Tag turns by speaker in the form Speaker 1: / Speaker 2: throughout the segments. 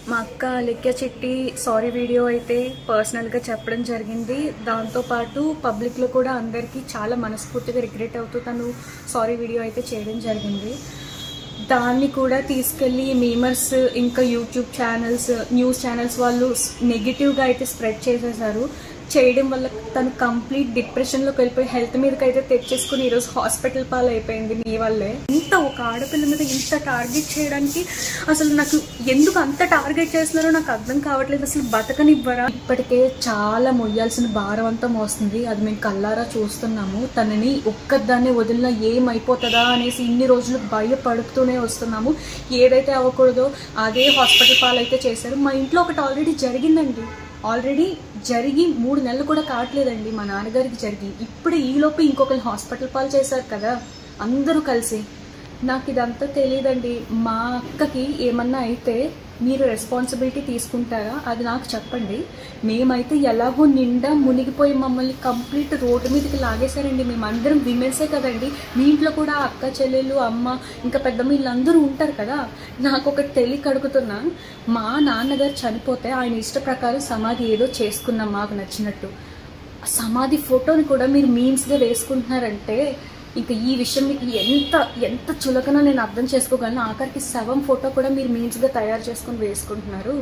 Speaker 1: మా అక్క అలిఖ్య చిట్టి సారీ వీడియో అయితే పర్సనల్గా చెప్పడం జరిగింది. దాంతోపాటు పబ్లిక్లో కూడా అందరికీ చాలా మనస్ఫూర్తిగా రిగ్రెట్ అవుతూ తను సారీ వీడియో అయితే చేయడం జరిగింది. దాన్ని కూడా తీసుకెళ్ళి మీమర్స్ ఇంకా యూట్యూబ్ ఛానల్స్ న్యూస్ ఛానల్స్ వాళ్ళు నెగిటివ్గా అయితే స్ప్రెడ్ చేసేసారు. చేయడం వల్ల తను కంప్లీట్ డిప్రెషన్లోకి వెళ్ళిపోయి హెల్త్ మీదకి అయితే తెచ్చేసుకుని ఈరోజు హాస్పిటల్ పాలు అయిపోయింది. మీ వల్లే ఇంత ఒక ఆడపిల్ల మీద ఇంత టార్గెట్ చేయడానికి అసలు నాకు ఎందుకు అంత టార్గెట్ చేస్తున్నారో నాకు అర్థం కావట్లేదు. అసలు బతకనివ్వరా? ఇప్పటికే చాలా మొయ్యాల్సిన భారం అంతా మోస్తుంది. అది మేము కల్లారా చూస్తున్నాము. తనని ఒక్కదాన్ని వదిలినా ఏమైపోతుందా అనేసి ఇన్ని రోజులు భయపడుతూనే వస్తున్నాము. ఏదైతే అవ్వకూడదో అదే హాస్పిటల్ పాలు అయితే చేశారు. మా ఇంట్లో ఒకటి ఆల్రెడీ జరిగిందండి. ఆల్రెడీ జరిగి 3 నెలలు కూడా కావట్లేదండి మా నాన్నగారికి జరిగి. ఇప్పుడు ఈలోపు ఇంకొకరు హాస్పిటల్ పాలు చేశారు కదా అందరూ కలిసి. నాకు ఇదంతా తెలియదండి. మా అక్కకి ఏమన్నా అయితే మీరు రెస్పాన్సిబిలిటీ తీసుకుంటారా అది నాకు చెప్పండి. మేమైతే ఎలాగో నిండా మునిగిపోయి మమ్మల్ని కంప్లీట్ రోడ్డు మీదకి లాగేశారండి. మేమందరం విమెన్సే కదండి. మీ ఇంట్లో కూడా అక్క చెల్లెళ్ళు అమ్మ ఇంకా పెద్దమ్మ వీళ్ళందరూ ఉంటారు కదా. నాకు ఒకటి తెలియక అడుగుతున్నా, మా నాన్నగారు చనిపోతే ఆయన ఇష్ట ప్రకారం సమాధి ఏదో చేసుకున్నాం మాకు నచ్చినట్టు. సమాధి ఫోటోని కూడా మీరు మీమ్స్గా వేసుకుంటున్నారంటే ఇంకా ఈ విషయం మీకు ఎంత చులకనో నేను అర్థం చేసుకోగలను. ఆఖరికి శవం ఫోటో కూడా మీరు మీమ్స్గా తయారు చేసుకొని వేసుకుంటున్నారు.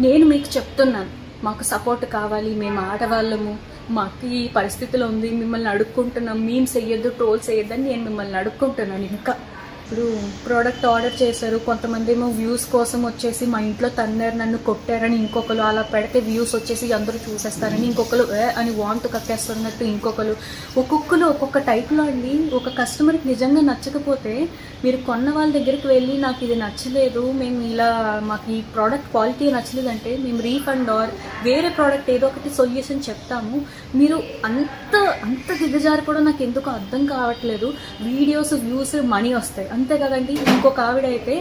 Speaker 1: నేను మీకు చెప్తున్నాను, మాకు సపోర్ట్ కావాలి, మేము ఆడవాళ్ళము, మాకు ఈ పరిస్థితిలో ఉంది, మిమ్మల్ని అడుక్కుంటున్నాం, మీమ్స్ వేయొద్దు ట్రోల్స్ వేయొద్దని నేను మిమ్మల్ని అడుక్కుంటున్నాను. ఇంకా ఇప్పుడు ప్రోడక్ట్ ఆర్డర్ చేశారు, కొంతమంది ఏమో వ్యూస్ కోసం వచ్చేసి మా ఇంట్లో తన్నారు నన్ను కొట్టారని ఇంకొకరు, అలా పెడితే వ్యూస్ వచ్చేసి అందరూ చూసేస్తారని ఇంకొకరు, అని వాంట్ కక్కేస్తున్నట్టు ఇంకొకరు. ఒక్కొక్కరు ఒక్కొక్క టైప్లో అండి. ఒక కస్టమర్కి నిజంగా నచ్చకపోతే మీరు కొన్న వాళ్ళ దగ్గరికి వెళ్ళి నాకు ఇది నచ్చలేదు, మేము ఇలా మాకు ఈ ప్రోడక్ట్ క్వాలిటీ నచ్చలేదంటే మేము రీఫండ్ ఆర్ వేరే ప్రోడక్ట్ ఏదో ఒకటి సొల్యూషన్ చెప్తాము. మీరు అంత దిగజారిపోవడం నాకు ఎందుకు అర్థం కావట్లేదు. వీడియోస్ వ్యూస్ మనీ వస్తాయి అంతే కదండి. ఇంకొక ఆవిడ అయితే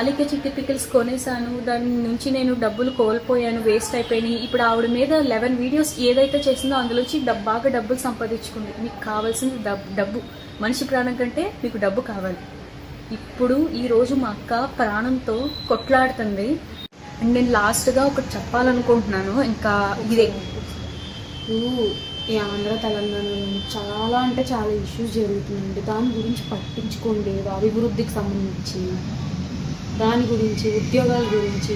Speaker 1: అలిఖ్య చిట్టి పికిల్స్ కొనేసాను, దాని నుంచి నేను డబ్బులు కోల్పోయాను, వేస్ట్ అయిపోయినాయి. ఇప్పుడు ఆవిడ మీద 11 వీడియోస్ ఏదైతే చేసిందో అందులోంచి బాగా డబ్బులు సంపాదించుకుంది. మీకు కావాల్సింది డబ్బు. మనిషి ప్రాణం కంటే మీకు డబ్బు కావాలి. ఇప్పుడు ఈరోజు మా అక్క ప్రాణంతో కొట్లాడుతుంది. అండ్ నేను లాస్ట్గా ఒకటి చెప్పాలనుకుంటున్నాను. ఇంకా ఇదే
Speaker 2: ఈ ఆంధ్ర తెలంగాణలో చాలా అంటే చాలా ఇష్యూస్ జరుగుతుందండి. దాని గురించి పట్టించుకోండి. అభివృద్ధికి సంబంధించి దాని గురించి, ఉద్యోగాల గురించి,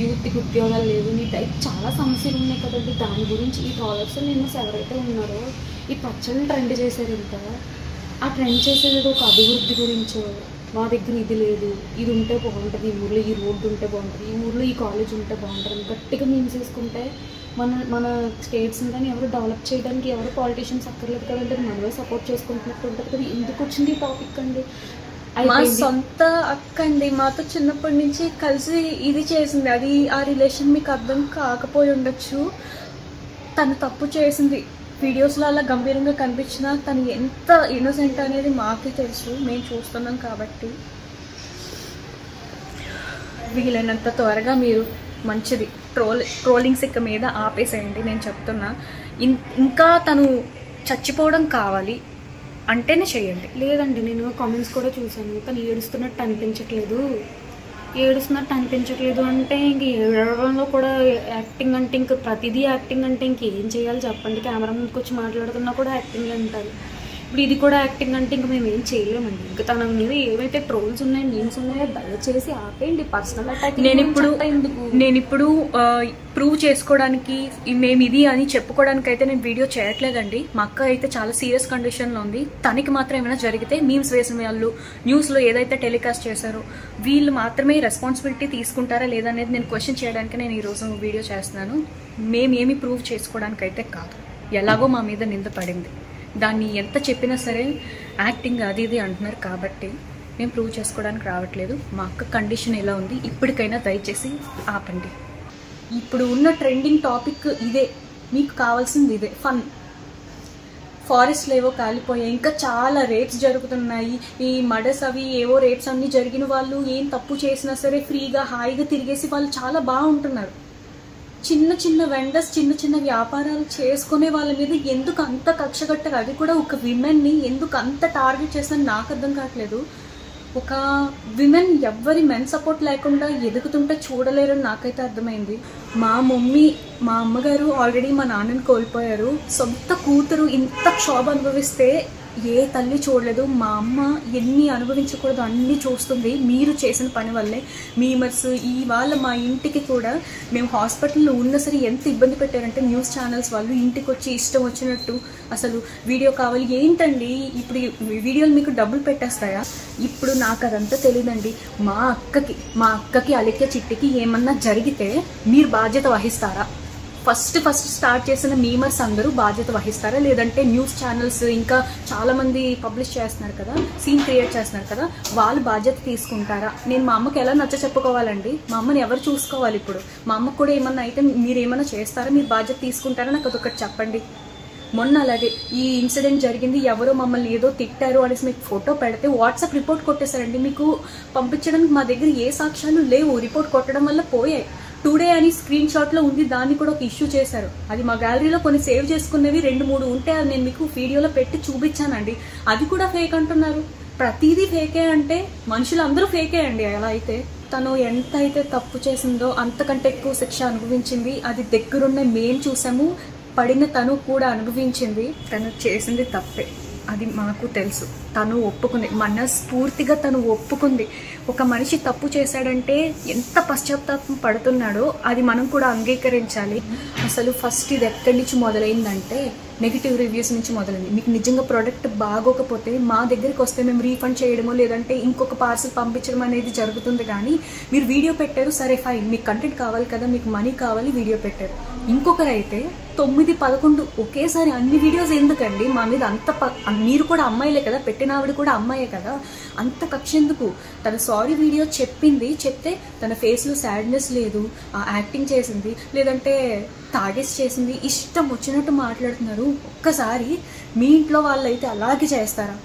Speaker 2: యూత్కి ఉద్యోగాలు లేవు, నీ టైప్ చాలా సమస్యలు ఉన్నాయి కదండి. దాని గురించి ఈ ట్రాలర్స్ నిన్న ఎవరైతే ఉన్నారో ఈ పచ్చళ్ళు ట్రెండ్ చేశారు. ఇంకా ఆ ట్రెండ్ చేసేది ఒక అభివృద్ధి గురించో, మా దగ్గర ఇది లేదు, ఇది ఉంటే బాగుంటుంది, ఈ ఊర్లో ఈ రోడ్డు ఉంటే బాగుంటుంది, ఈ ఊర్లో ఈ కాలేజ్ ఉంటే బాగుంటుంది, గట్టిగా మీమ్స్ వేసుకుంటే మన స్టేట్స్ని కానీ ఎవరు డెవలప్ చేయడానికి ఎవరు పాలిటీషియన్స్ అక్కర్లేదు కదండి. మనమే సపోర్ట్ చేసుకుంటున్నట్టు ఉంటుంది కదా. ఎందుకు వచ్చింది ఈ టాపిక్ అండి?
Speaker 1: మా సొంత అక్క అండి, మాతో చిన్నప్పటి నుంచి కలిసి ఇది చేసింది. అది ఆ రిలేషన్ మీకు అర్థం కాకపోయి ఉండొచ్చు. తను తప్పు చేసింది. వీడియోస్లో అలా గంభీరంగా కనిపించినా తను ఎంత ఇన్నోసెంట్ అనేది మాకే తెలుసు, మేము చూస్తున్నాం కాబట్టి. వీలైనంత త్వరగా మీరు మంచిది ట్రోలింగ్స్ ఇక మీద ఆపేసేయండి. నేను చెప్తున్నా, ఇంకా తను చచ్చిపోవడం కావాలి అంటేనే చేయండి.
Speaker 2: లేదండి, నేను కామెంట్స్ కూడా చూసాను. తను ఏడుస్తున్నట్టు అనిపించట్లేదు అంటే ఇంక ఏడవడంలో కూడా యాక్టింగ్ అంటే ఇంక ప్రతిదీ యాక్టింగ్ అంటే ఇంకేం చేయాలి చెప్పండి. కెమెరా ముందుకు వచ్చి మాట్లాడుతున్నా కూడా యాక్టింగ్ అంటారు. ఇప్పుడు ఇది కూడా యాక్టింగ్ అంటే ఇంక మేము ఏం చేయలేమండి. ఇంకా తన మీద ఏవైతే ట్రోల్స్ ఉన్నాయో మీమ్స్ ఉన్నాయో దయచేసి ఆపేయండి. పర్సనల్ అటాక్
Speaker 1: నేను ఇప్పుడు ప్రూవ్ చేసుకోవడానికి మేము ఇది అని చెప్పుకోవడానికి అయితే నేను వీడియో చేయట్లేదండి. మా అక్క అయితే చాలా సీరియస్ కండిషన్లో ఉంది. తనకి మాత్రం ఏమైనా జరిగితే మీమ్స్ వేసిన వాళ్ళు న్యూస్లో ఏదైతే టెలికాస్ట్ చేశారో వీళ్ళు మాత్రమే రెస్పాన్సిబిలిటీ తీసుకుంటారా లేదనేది నేను క్వశ్చన్ చేయడానికి నేను ఈరోజు వీడియో చేస్తున్నాను. మేమేమి ప్రూవ్ చేసుకోవడానికి అయితే కాదు. ఎలాగో మా మీద నింద పడింది, దాన్ని ఎంత చెప్పినా సరే యాక్టింగ్ అది ఇది అంటున్నారు కాబట్టి మేము ప్రూవ్ చేసుకోవడానికి రావట్లేదు. మా అక్క కండిషన్ ఎలా ఉంది ఇప్పటికైనా దయచేసి ఆపండి. ఇప్పుడు ఉన్న ట్రెండింగ్ టాపిక్ ఇదే, మీకు కావాల్సింది ఇదే ఫన్. ఫారెస్ట్లు ఏవో కాలిపోయాయి, ఇంకా చాలా రేప్స్ జరుగుతున్నాయి. ఈ మర్డర్స్ అవి ఏవో రేప్స్ అన్నీ జరిగిన వాళ్ళు ఏం తప్పు చేసినా సరే ఫ్రీగా హాయిగా తిరిగేసి వాళ్ళు చాలా బాగుంటున్నారు. చిన్న వెండర్స్ చిన్న వ్యాపారాలు చేసుకునే వాళ్ళ మీద ఎందుకు అంత కక్ష కట్టారు? అది కూడా ఒక విమెన్ని ఎందుకు అంత టార్గెట్ చేస్తారని నాకు అర్థం కావట్లేదు. ఒక విమెన్ ఎవ్వరి మెన్ సపోర్ట్ లేకుండా ఎదుగుతుంటే చూడలేరని నాకైతే అర్థమైంది. మా అమ్మగారు ఆల్రెడీ మా నాన్నని కోల్పోయారు. సొంత కూతురు ఇంత క్షోభ అనుభవిస్తే ఏ తల్లి చూడలేదు. మా అమ్మ ఎన్ని అనుభవించకూడదు అన్నీ చూస్తుంది మీరు చేసిన పని వల్లే. మీమర్స్ ఇవాళ మా ఇంటికి కూడా మేము హాస్పిటల్లో ఉన్న సరే ఎంత ఇబ్బంది పెట్టారంటే న్యూస్ ఛానల్స్ వాళ్ళు ఇంటికి వచ్చి ఇష్టం వచ్చినట్టు అసలు వీడియో కావాలి ఏంటండి, ఇప్పుడు వీడియోలు మీకు డబ్బులు పెట్టేస్తాయా? ఇప్పుడు నాకు అదంతా తెలియదండి. మా అక్కకి అలికే చిట్టికి ఏమన్నా జరిగితే మీరు బాధ్యత వహిస్తారా? ఫస్ట్ స్టార్ట్ చేసిన మీమర్స్ అందరూ బాధ్యత వహిస్తారా? లేదంటే న్యూస్ ఛానల్స్ ఇంకా చాలామంది పబ్లిష్ చేస్తున్నారు కదా, సీన్ క్రియేట్ చేస్తున్నారు కదా, వాళ్ళు బాధ్యత తీసుకుంటారా? నేను మా అమ్మకి ఎలా నచ్చ చెప్పుకోవాలండి? మా అమ్మని ఎవరు చూసుకోవాలి? ఇప్పుడు మా అమ్మకు కూడా ఏమన్నా అయితే మీరు ఏమన్నా చేస్తారా? మీరు బాధ్యత తీసుకుంటారా? నాకు అదొకటి చెప్పండి. మొన్న అలాగే ఈ ఇన్సిడెంట్ జరిగింది, ఎవరో మమ్మల్ని ఏదో తిట్టారు అనేసి మీకు ఫోటో పెడితే వాట్సాప్ రిపోర్ట్ కొట్టేశారండి. మీకు పంపించడానికి మా దగ్గర ఏ సాక్ష్యాలు లేవు. రిపోర్ట్ కొట్టడం వల్ల పోయాయి. టుడే అని స్క్రీన్ షాట్లో ఉంది, దాన్ని కూడా ఒక ఇష్యూ చేశారు. అది మా గ్యాలరీలో కొన్ని సేవ్ చేసుకునేవి 2-3 ఉంటే అది నేను మీకు వీడియోలో పెట్టి చూపించానండి. అది కూడా ఫేక్ అంటున్నారు. ప్రతిదీ ఫేకే అంటే మనుషులందరూ ఫేకే అండి. అలా అయితే తను ఎంత అయితే తప్పు చేసిందో అంతకంటే ఎక్కువ శిక్ష అనుభవించింది. అది దగ్గరున్న మేం చూసాము, పడిన తను కూడా అనుభవించింది. తను చేసింది తప్పే, అది మాకు తెలుసు. తను ఒప్పుకుంది, మనస్ఫూర్తిగా తను ఒప్పుకుంది. ఒక మనిషి తప్పు చేశాడంటే ఎంత పశ్చాత్తాపం పడుతున్నాడో అది మనం కూడా అంగీకరించాలి. అసలు ఫస్ట్ ఇది ఎక్కడి నుంచి మొదలైందంటే నెగిటివ్ రివ్యూస్ నుంచి మొదలైంది. మీకు నిజంగా ప్రోడక్ట్ బాగోకపోతే మా దగ్గరికి వస్తే మేము రీఫండ్ చేయడమో లేదంటే ఇంకొక పార్సల్ పంపించడం అనేది జరుగుతుంది. కానీ మీరు వీడియో పెట్టారు, సరే ఫైన్, మీకు కంటెంట్ కావాలి కదా, మీకు మనీ కావాలి, వీడియో పెట్టారు. ఇంకొకరైతే 9-11 ఒకేసారి అన్ని వీడియోస్ ఎందుకండి మా మీద అంత మీరు కూడా అమ్మాయిలే కదా, పెట్టిన ఆవిడ కూడా అమ్మాయే కదా, అంత కక్ష ఎందుకు? తన సారీ వీడియో చెప్తే తన ఫేస్లో సాడ్నెస్ లేదు, యాక్టింగ్ చేసింది లేదంటే తాగేసి చేసింది, ఇష్టం వచ్చినట్టు మాట్లాడుతున్నారు. ఒక్కసారి మీ ఇంట్లో వాళ్ళు అయితే అలాగే చేస్తారా?